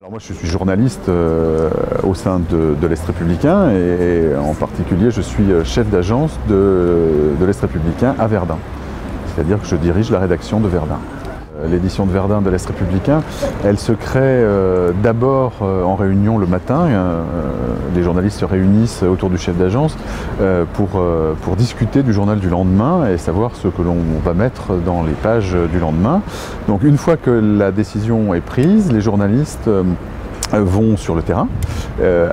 Alors moi je suis journaliste au sein de l'Est républicain et en particulier je suis chef d'agence de l'Est républicain à Verdun. C'est-à-dire que je dirige la rédaction de Verdun. L'édition de Verdun de l'Est républicain, elle se crée d'abord en réunion le matin. Les journalistes se réunissent autour du chef d'agence pour discuter du journal du lendemain et savoir ce que l'on va mettre dans les pages du lendemain. Donc une fois que la décision est prise, les journalistes vont sur le terrain,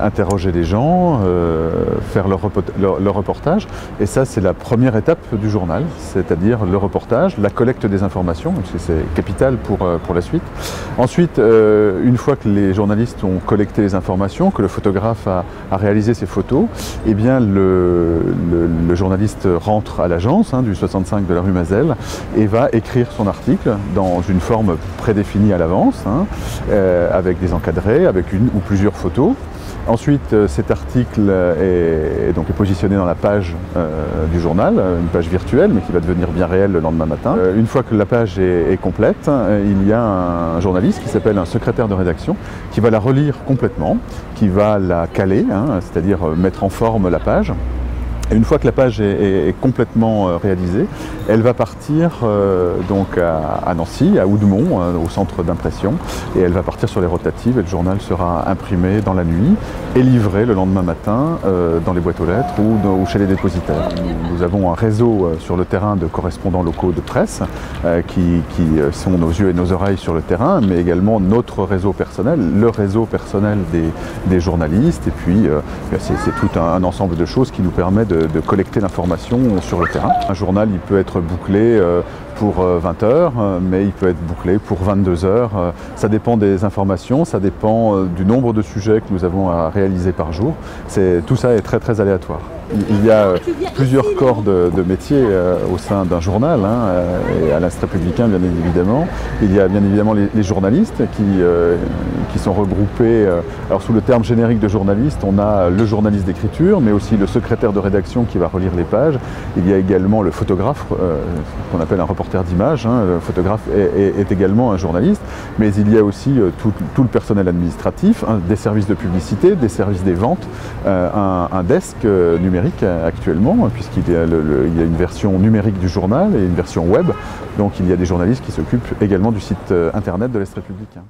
interroger les gens, faire leur reportage. Et ça, c'est la première étape du journal, c'est-à-dire le reportage, la collecte des informations, parce que c'est capital pour la suite. Ensuite, une fois que les journalistes ont collecté les informations, que le photographe a réalisé ses photos, eh bien le journaliste rentre à l'agence du 65 de la rue Mazelle et va écrire son article dans une forme prédéfinie à l'avance, avec des encadrés, avec une ou plusieurs photos. Ensuite, cet article est positionné dans la page du journal, une page virtuelle, mais qui va devenir bien réelle le lendemain matin. Une fois que la page est complète, il y a un journaliste qui s'appelle un secrétaire de rédaction, qui va la relire complètement, qui va la caler, c'est-à-dire mettre en forme la page. Et une fois que la page est complètement réalisée, elle va partir donc à Nancy, à Oudemont, au centre d'impression, et elle va partir sur les rotatives et le journal sera imprimé dans la nuit et livré le lendemain matin dans les boîtes aux lettres ou chez les dépositaires. Nous avons un réseau sur le terrain de correspondants locaux de presse qui sont nos yeux et nos oreilles sur le terrain, mais également notre réseau personnel, le réseau personnel des journalistes, et puis c'est tout un ensemble de choses qui nous permet de collecter l'information sur le terrain. Un journal, il peut être bouclé pour 20 heures, mais il peut être bouclé pour 22 heures. Ça dépend des informations, ça dépend du nombre de sujets que nous avons à réaliser par jour. Tout ça est très très aléatoire. Il y a plusieurs corps de métier au sein d'un journal, et à l'Est républicain bien évidemment. Il y a bien évidemment les journalistes qui sont regroupés. Alors sous le terme générique de journaliste, on a le journaliste d'écriture, mais aussi le secrétaire de rédaction qui va relire les pages. Il y a également le photographe, qu'on appelle un reporter d'image. Le photographe est également un journaliste, mais il y a aussi tout le personnel administratif, des services de publicité, des services des ventes, un desk numérique actuellement, puisqu'il y a une version numérique du journal et une version web. Donc il y a des journalistes qui s'occupent également du site internet de l'Est républicain.